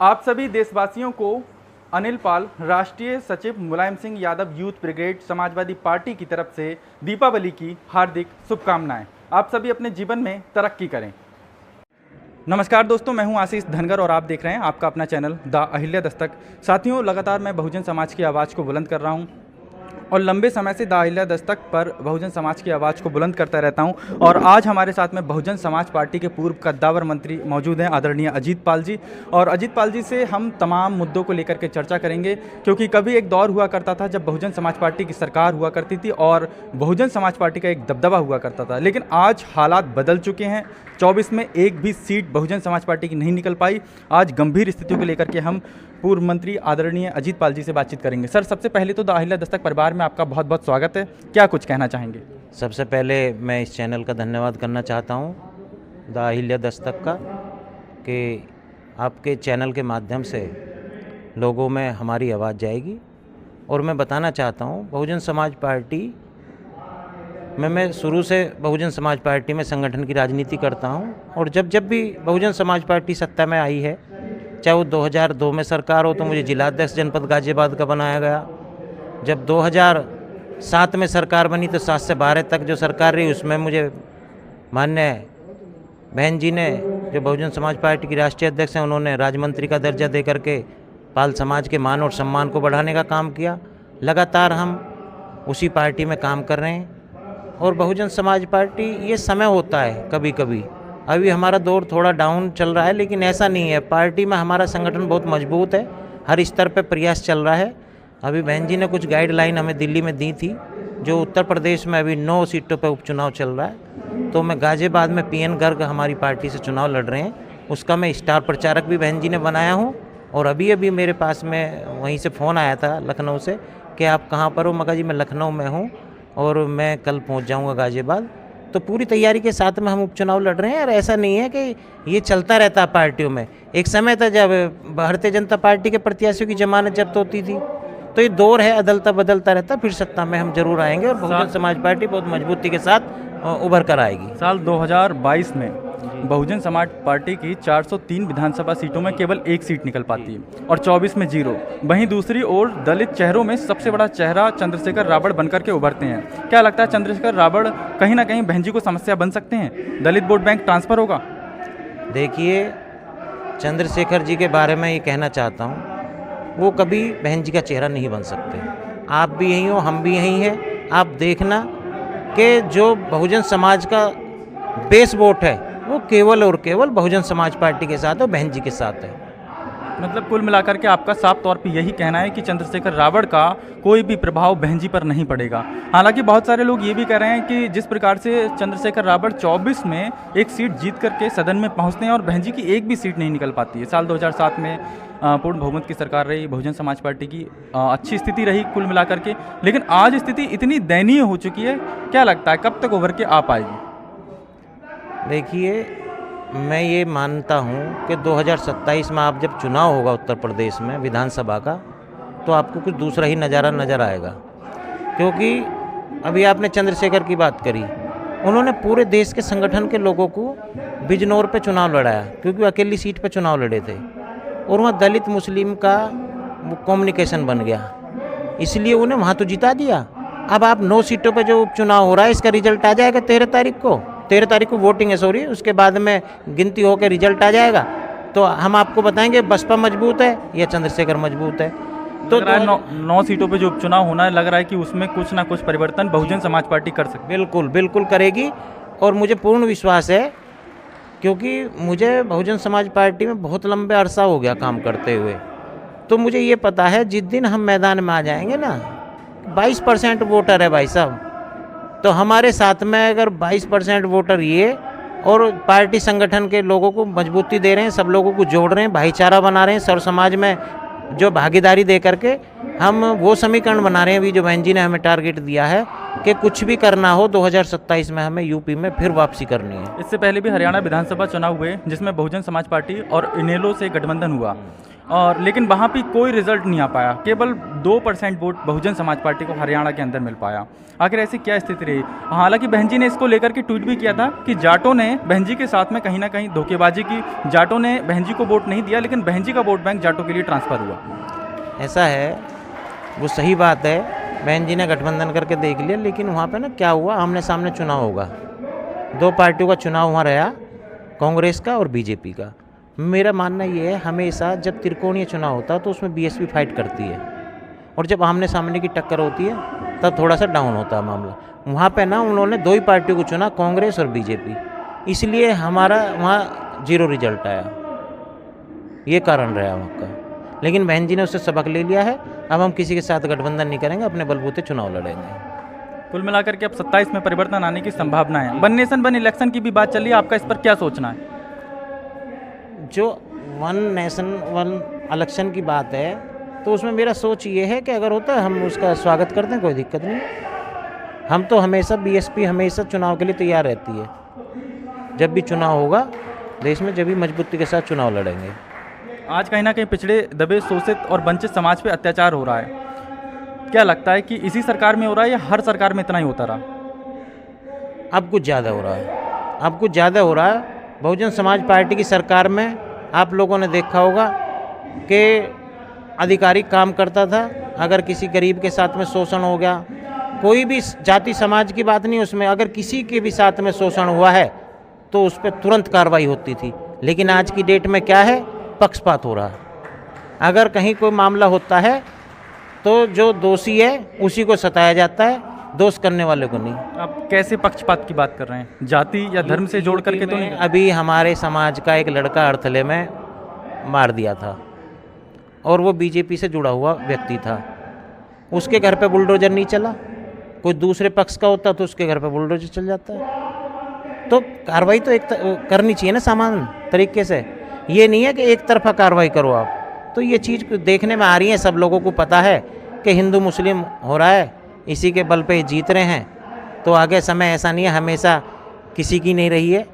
आप सभी देशवासियों को अनिल पाल, राष्ट्रीय सचिव Mulayam Singh Yadav youth brigade Samajwadi party की तरफ से दीपावली की हार्दिक शुभकामनाएं। आप सभी अपने जीवन में तरक्की करें। नमस्कार दोस्तों, मैं हूं आशीष धनगर और आप देख रहे हैं आपका अपना चैनल द अहिल्या दस्तक। साथियों, लगातार मैं बहुजन समाज की आवाज़ को बुलंद कर रहा हूं और लंबे समय से द अहिल्या दस्तक पर बहुजन समाज की आवाज़ को बुलंद करता रहता हूं। और आज हमारे साथ में बहुजन समाज पार्टी के पूर्व कद्दावर मंत्री मौजूद हैं, आदरणीय अजीत पाल जी। और अजीत पाल जी से हम तमाम मुद्दों को लेकर के चर्चा करेंगे, क्योंकि कभी एक दौर हुआ करता था जब बहुजन समाज पार्टी की सरकार हुआ करती थी और बहुजन समाज पार्टी का एक दबदबा हुआ करता था। लेकिन आज हालात बदल चुके हैं। 24 में एक भी सीट बहुजन समाज पार्टी की नहीं निकल पाई। आज गंभीर स्थितियों को लेकर के हम पूर्व मंत्री आदरणीय अजीत पाल जी से बातचीत करेंगे। सर, सबसे पहले तो द अहिल्या दस्तक परिवार में आपका बहुत बहुत स्वागत है। क्या कुछ कहना चाहेंगे? सबसे पहले मैं इस चैनल का धन्यवाद करना चाहता हूँ, द अहिल्या दस्तक का, कि आपके चैनल के माध्यम से लोगों में हमारी आवाज़ जाएगी। और मैं बताना चाहता हूँ, बहुजन समाज पार्टी में मैं शुरू से बहुजन समाज पार्टी में संगठन की राजनीति करता हूँ। और जब भी बहुजन समाज पार्टी सत्ता में आई है, चाहे वो 2002 में सरकार हो तो मुझे जिलाध्यक्ष जनपद गाजियाबाद का बनाया गया। जब 2007 में सरकार बनी तो 7 से 12 तक जो सरकार रही उसमें मुझे माननीय बहन जी ने, जो बहुजन समाज पार्टी की राष्ट्रीय अध्यक्ष हैं, उन्होंने राज्यमंत्री का दर्जा दे करके पाल समाज के मान और सम्मान को बढ़ाने का काम किया। लगातार हम उसी पार्टी में काम कर रहे हैं। और बहुजन समाज पार्टी, ये समय होता है कभी कभी, अभी हमारा दौर थोड़ा डाउन चल रहा है, लेकिन ऐसा नहीं है। पार्टी में हमारा संगठन बहुत मजबूत है, हर स्तर पर प्रयास चल रहा है। अभी बहन जी ने कुछ गाइडलाइन हमें दिल्ली में दी थी, जो उत्तर प्रदेश में अभी 9 सीटों पर उपचुनाव चल रहा है, तो मैं गाजियाबाद में पीएन गर्ग हमारी पार्टी से चुनाव लड़ रहे हैं, उसका मैं स्टार प्रचारक भी बहन जी ने बनाया हूँ। और अभी मेरे पास में वहीं से फ़ोन आया था लखनऊ से कि आप कहाँ पर हो। मैं कहा जी मैं लखनऊ में हूँ और मैं कल पहुँच जाऊँगा गाजियाबाद। तो पूरी तैयारी के साथ में हम उपचुनाव लड़ रहे हैं। और ऐसा नहीं है कि ये चलता रहता पार्टियों में। एक समय था जब भारतीय जनता पार्टी के प्रत्याशियों की जमानत जब्त होती थी, तो ये दौर है, अदलता बदलता रहता। फिर सत्ता में हम जरूर आएंगे और बहुजन समाज पार्टी बहुत मजबूती के साथ उभर कर आएगी। साल 2022 में बहुजन समाज पार्टी की 403 विधानसभा सीटों में केवल एक सीट निकल पाती है और 24 में 0। वहीं दूसरी ओर दलित चेहरों में सबसे बड़ा चेहरा चंद्रशेखर रावड़ बनकर के उभरते हैं। क्या लगता है, चंद्रशेखर रावड़ कहीं ना कहीं बहन जी को समस्या बन सकते हैं? दलित वोट बैंक ट्रांसफर होगा? देखिए, चंद्रशेखर जी के बारे में ये कहना चाहता हूँ, वो कभी बहन जी का चेहरा नहीं बन सकते। आप भी यहीं हो, हम भी यहीं हैं। आप देखना कि जो बहुजन समाज का बेस वोट है वो केवल और केवल बहुजन समाज पार्टी के साथ और बहन जी के साथ है। मतलब कुल मिलाकर के आपका साफ तौर पे यही कहना है कि चंद्रशेखर रावड़ का कोई भी प्रभाव बहन जी पर नहीं पड़ेगा। हालांकि बहुत सारे लोग ये भी कह रहे हैं कि जिस प्रकार से चंद्रशेखर रावड़ 24 में एक सीट जीत करके सदन में पहुंचते हैं और बहन जी की एक भी सीट नहीं निकल पाती है। साल 2007 में पूर्ण बहुमत की सरकार रही, बहुजन समाज पार्टी की अच्छी स्थिति रही कुल मिलाकर के, लेकिन आज स्थिति इतनी दयनीय हो चुकी है। क्या लगता है कब तक उभर के आ पाएगी? देखिए, मैं ये मानता हूँ कि 2027 में आप जब चुनाव होगा उत्तर प्रदेश में विधानसभा का, तो आपको कुछ दूसरा ही नज़ारा नज़र आएगा। क्योंकि अभी आपने चंद्रशेखर की बात करी, उन्होंने पूरे देश के संगठन के लोगों को बिजनौर पे चुनाव लड़ाया, क्योंकि वो अकेली सीट पे चुनाव लड़े थे और वहाँ दलित मुस्लिम का वो कम्युनिकेशन बन गया, इसलिए उन्हें वहाँ तो जिता दिया। अब आप 9 सीटों पे जो उपचुनाव हो रहा है, इसका रिजल्ट आ जाएगा 13 तारीख को वोटिंग है, सॉरी, उसके बाद में गिनती होकर रिजल्ट आ जाएगा, तो हम आपको बताएंगे बसपा मजबूत है या चंद्रशेखर मजबूत है। तो 9 सीटों पे जो उपचुनाव होना है, लग रहा है कि उसमें कुछ ना कुछ परिवर्तन बहुजन समाज पार्टी कर सकती है। बिल्कुल करेगी और मुझे पूर्ण विश्वास है, क्योंकि मुझे बहुजन समाज पार्टी में बहुत लंबे अरसा हो गया काम करते हुए। तो मुझे ये पता है जिस दिन हम मैदान में आ जाएंगे ना, 22% वोटर है भाई साहब, तो हमारे साथ में अगर 22% वोटर ये और पार्टी संगठन के लोगों को मजबूती दे रहे हैं, सब लोगों को जोड़ रहे हैं, भाईचारा बना रहे हैं, सर्व समाज में जो भागीदारी दे करके हम वो समीकरण बना रहे हैं। अभी जो बहन जी ने हमें टारगेट दिया है कि कुछ भी करना हो 2027 में हमें यूपी में फिर वापसी करनी है। इससे पहले भी हरियाणा विधानसभा चुनाव हुए जिसमें बहुजन समाज पार्टी और इनेलो से गठबंधन हुआ। और लेकिन वहाँ पे कोई रिजल्ट नहीं आ पाया, केवल 2% वोट बहुजन समाज पार्टी को हरियाणा के अंदर मिल पाया। आखिर ऐसी क्या स्थिति रही? हालांकि बहन जी ने इसको लेकर के ट्वीट भी किया था कि जाटों ने बहन जी के साथ में कहीं ना कहीं धोखेबाजी की, जाटों ने बहन जी को वोट नहीं दिया, लेकिन बहन जी का वोट बैंक जाटों के लिए ट्रांसफर हुआ। ऐसा है, वो सही बात है, बहन जी ने गठबंधन करके देख लिया, लेकिन वहाँ पे ना क्या हुआ, आमने सामने चुनाव होगा, 2 पार्टियों का चुनाव वहाँ रहा, कांग्रेस का और बीजेपी का। मेरा मानना ये है, हमेशा जब त्रिकोणीय चुनाव होता है तो उसमें बीएसपी फाइट करती है, और जब आमने सामने की टक्कर होती है तब थोड़ा सा डाउन होता है मामला। वहाँ पे ना उन्होंने 2 ही पार्टियों को चुना, कांग्रेस और बीजेपी, इसलिए हमारा वहाँ 0 रिजल्ट आया, ये कारण रहा वहाँ का। लेकिन बहन जी ने उससे सबक ले लिया है, अब हम किसी के साथ गठबंधन नहीं करेंगे, अपने बलबूते चुनाव लड़ेंगे। कुल मिलाकर के अब 27 में परिवर्तन आने की संभावना है। वन नेशन वन इलेक्शन की भी बात चल रही है, आपका इस पर क्या सोचना है? जो वन नेशन वन इलेक्शन की बात है तो उसमें मेरा सोच ये है कि अगर होता है हम उसका स्वागत करते हैं, कोई दिक्कत नहीं। हम तो हमेशा बीएसपी हमेशा चुनाव के लिए तैयार रहती है, जब भी चुनाव होगा देश में, जब भी मजबूती के साथ चुनाव लड़ेंगे। आज कहीं ना कहीं पिछड़े, दबे, शोषित और वंचित समाज पे अत्याचार हो रहा है, क्या लगता है कि इसी सरकार में हो रहा है या हर सरकार में इतना ही होता रहा? अब कुछ ज़्यादा हो रहा है, अब कुछ ज़्यादा हो रहा है। बहुजन समाज पार्टी की सरकार में आप लोगों ने देखा होगा कि अधिकारी काम करता था, अगर किसी गरीब के साथ में शोषण हो गया, कोई भी जाति समाज की बात नहीं, उसमें अगर किसी के भी साथ में शोषण हुआ है तो उस पर तुरंत कार्रवाई होती थी। लेकिन आज की डेट में क्या है, पक्षपात हो रहा है। अगर कहीं कोई मामला होता है तो जो दोषी है उसी को सताया जाता है, दोष करने वाले को नहीं। आप कैसे पक्षपात की बात कर रहे हैं? जाति या धर्म से जोड़ करके तो नहीं? अभी हमारे समाज का एक लड़का अर्थले में मार दिया था, और वो बीजेपी से जुड़ा हुआ व्यक्ति था, उसके घर पे बुलडोजर नहीं चला। कोई दूसरे पक्ष का होता तो उसके घर पे बुलडोजर चल जाता है। तो कार्रवाई तो करनी चाहिए ना सामान्य तरीके से, ये नहीं है कि एक तरफा कार्रवाई करो आप। तो ये चीज़ देखने में आ रही है, सब लोगों को पता है कि हिंदू मुस्लिम हो रहा है, इसी के बल पे जीत रहे हैं। तो आगे समय ऐसा नहीं है, हमेशा किसी की नहीं रही है,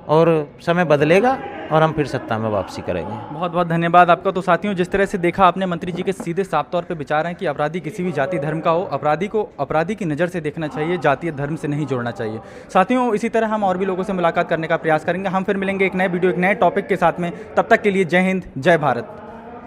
और समय बदलेगा और हम फिर सत्ता में वापसी करेंगे। बहुत बहुत धन्यवाद आपका। तो साथियों, जिस तरह से देखा आपने, मंत्री जी के सीधे साफ तौर पे विचार हैं कि अपराधी किसी भी जाति धर्म का हो, अपराधी को अपराधी की नज़र से देखना चाहिए, जातीय धर्म से नहीं जोड़ना चाहिए। साथियों, इसी तरह हम और भी लोगों से मुलाकात करने का प्रयास करेंगे। हम फिर मिलेंगे एक नए वीडियो, एक नए टॉपिक के साथ में। तब तक के लिए जय हिंद, जय भारत।